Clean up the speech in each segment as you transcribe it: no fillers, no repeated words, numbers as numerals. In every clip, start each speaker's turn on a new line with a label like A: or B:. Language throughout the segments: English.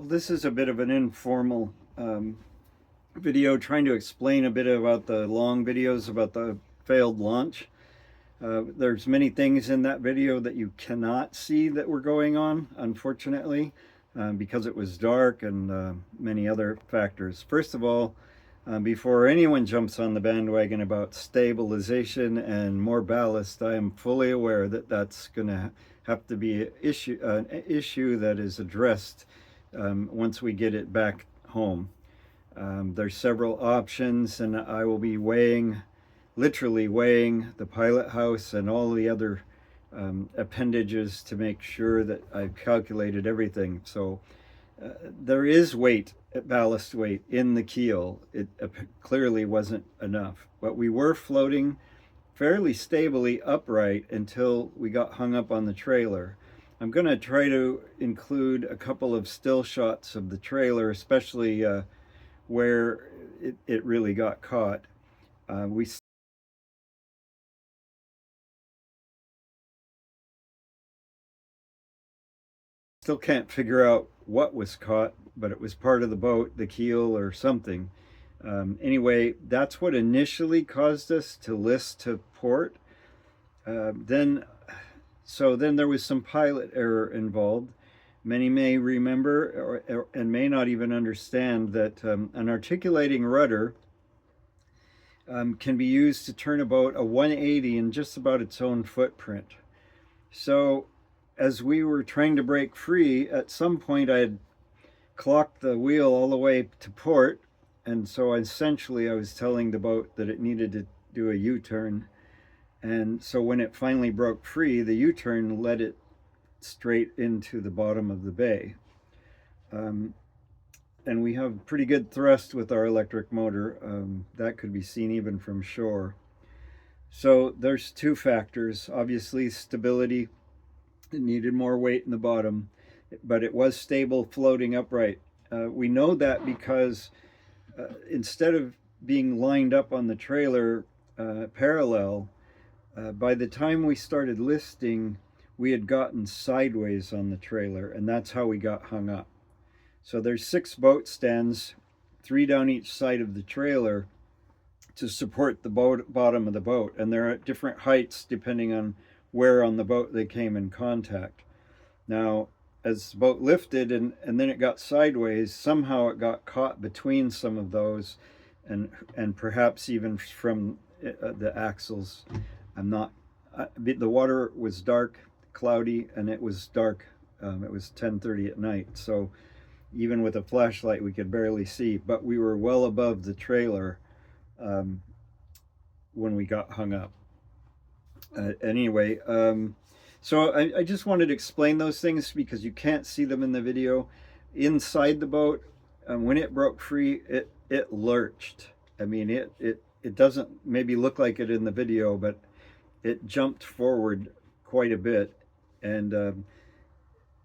A: Well, this is a bit of an informal video trying to explain a bit about the long videos about the failed launch. There's many things in that video that you cannot see that were going on, unfortunately, because it was dark and many other factors. First of all, before anyone jumps on the bandwagon about stabilization and more ballast, I am fully aware that that's going to have to be an issue that is addressed once we get it back home. There's several options, and I will be literally weighing the pilot house and all the other appendages to make sure that I've calculated everything. So there is ballast weight in the keel. It clearly wasn't enough, but we were floating fairly stably upright until we got hung up on the trailer. I'm going to try to include a couple of still shots of the trailer, especially where it really got caught. We still can't figure out what was caught, but it was part of the boat, the keel or something. Anyway, that's what initially caused us to list to port. Then there was some pilot error involved. Many may remember and may not even understand that an articulating rudder can be used to turn a boat a 180 in just about its own footprint. So as we were trying to break free, at some point I had clocked the wheel all the way to port, and so essentially I was telling the boat that it needed to do a U-turn. And so when it finally broke free, the U-turn led it straight into the bottom of the bay. And we have pretty good thrust with our electric motor. That could be seen even from shore. So there's two factors. Obviously, stability. It needed more weight in the bottom, but it was stable floating upright. We know that because instead of being lined up on the trailer parallel, by the time we started listing, we had gotten sideways on the trailer, and that's how we got hung up. So there's 6 boat stands, 3 down each side of the trailer to support the bottom of the boat, and they're at different heights depending on where on the boat they came in contact. Now, as the boat lifted and then it got sideways, somehow it got caught between some of those, and perhaps even from the axles. The water was dark, cloudy, and it was dark. It was 10:30 at night, so even with a flashlight we could barely see, but we were well above the trailer when we got hung up. Anyway, so I just wanted to explain those things because you can't see them in the video. Inside the boat, when it broke free, it lurched. I mean, it doesn't maybe look like it in the video, but it jumped forward quite a bit, and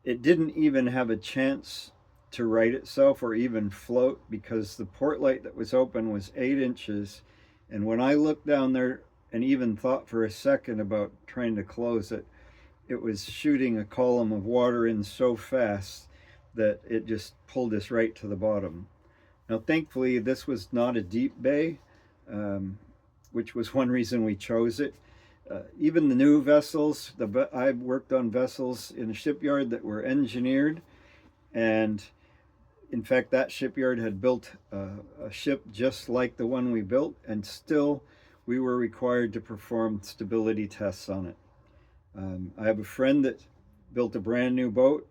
A: it didn't even have a chance to right itself or even float because the port light that was open was 8 inches, and when I looked down there and even thought for a second about trying to close it, it was shooting a column of water in so fast that it just pulled us right to the bottom. Now, thankfully, this was not a deep bay, which was one reason we chose it. Even the new vessels, I've worked on vessels in a shipyard that were engineered, and in fact, that shipyard had built a ship just like the one we built, and still we were required to perform stability tests on it. I have a friend that built a brand new boat,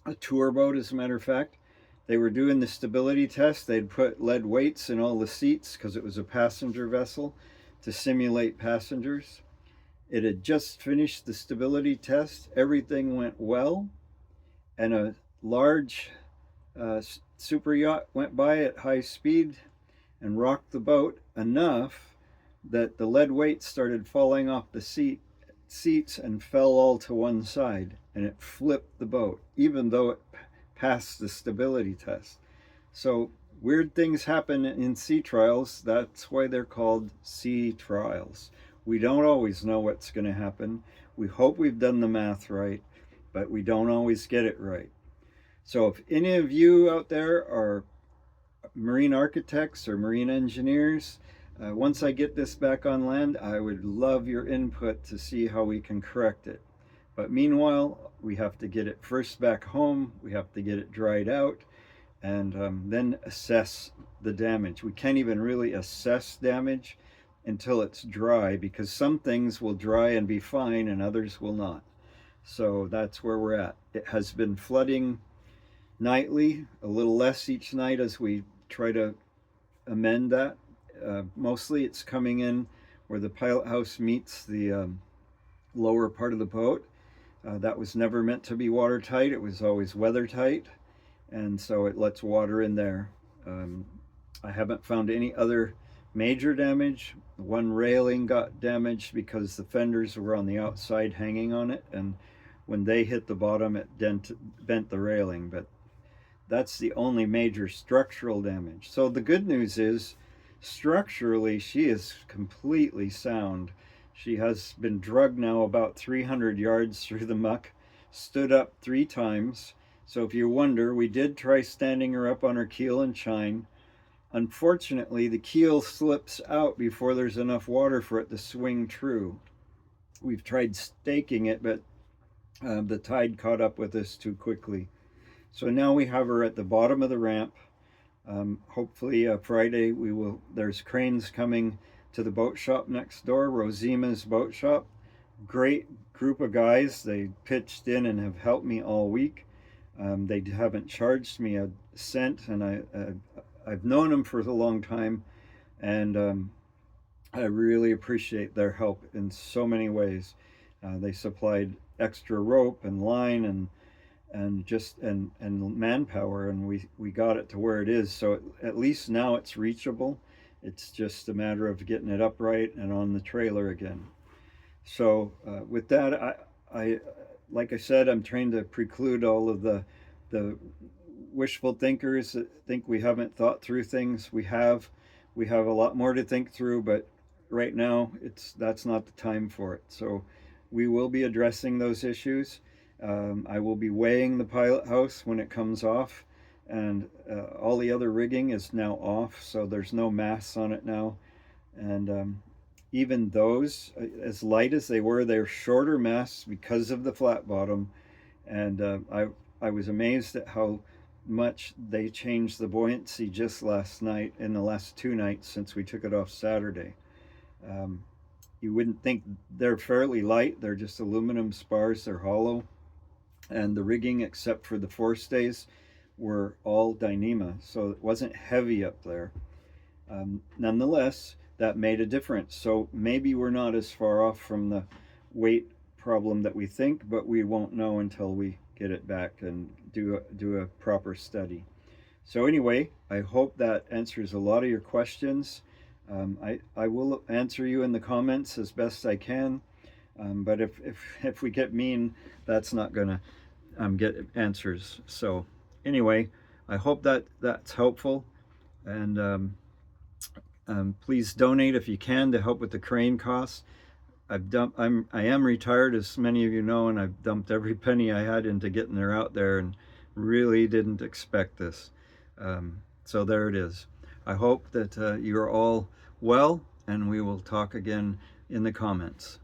A: a tour boat as a matter of fact. They were doing the stability test. They'd put lead weights in all the seats because it was a passenger vessel to simulate passengers. It had just finished the stability test. Everything went well, and a large super yacht went by at high speed and rocked the boat enough that the lead weight started falling off the seats and fell all to one side, and it flipped the boat even though it passed the stability test. So weird things happen in sea trials. That's why they're called sea trials. We don't always know what's going to happen. We hope we've done the math right, but we don't always get it right. So if any of you out there are marine architects or marine engineers, once I get this back on land, I would love your input to see how we can correct it. But meanwhile, we have to get it first back home, we have to get it dried out, and then assess the damage. We can't even really assess damage until it's dry, because some things will dry and be fine and others will not. So that's where we're at. It has been flooding nightly, a little less each night as we try to amend that. Mostly it's coming in where the pilot house meets the lower part of the boat. That was never meant to be watertight, it was always weather tight, and so it lets water in there. I haven't found any other major damage. One railing got damaged because the fenders were on the outside hanging on it, and when they hit the bottom it bent the railing, but that's the only major structural damage. So the good news is, structurally, she is completely sound. She has been drugged now about 300 yards through the muck, stood up 3 times. So if you wonder, we did try standing her up on her keel and chine. Unfortunately, the keel slips out before there's enough water for it to swing true. We've tried staking it, but the tide caught up with us too quickly. So now we have her at the bottom of the ramp. Hopefully Friday there's cranes coming to the boat shop next door, Rosima's boat shop. Great group of guys. They pitched in and have helped me all week. They haven't charged me a cent, and I've known them for a long time, and I really appreciate their help in so many ways. They supplied extra rope and line and manpower, and we got it to where it is. So at least now it's reachable. It's just a matter of getting it upright and on the trailer again. So with that, I like I said, I'm trying to preclude all of the wishful thinkers that think we haven't thought through things. We have a lot more to think through, but right now that's not the time for it. So we will be addressing those issues. I will be weighing the pilot house when it comes off, and all the other rigging is now off, so there's no masts on it now. And even those, as light as they were, they're shorter masts because of the flat bottom. And I was amazed at how much they changed the buoyancy just last night, in the last 2 nights since we took it off Saturday. You wouldn't think, they're fairly light, they're just aluminum spars, they're hollow, and the rigging, except for the forestays, were all Dyneema, so it wasn't heavy up there. Nonetheless, that made a difference. So maybe we're not as far off from the weight problem that we think, but we won't know until we get it back and do a proper study. So anyway, I hope that answers a lot of your questions. I will answer you in the comments as best I can, but if we get mean, that's not gonna get answers. So anyway, I hope that's helpful, and please donate if you can to help with the crane costs. I am retired, as many of you know, and I've dumped every penny I had into getting her out there, and really didn't expect this. So there it is. I hope that you're all well, and we will talk again in the comments.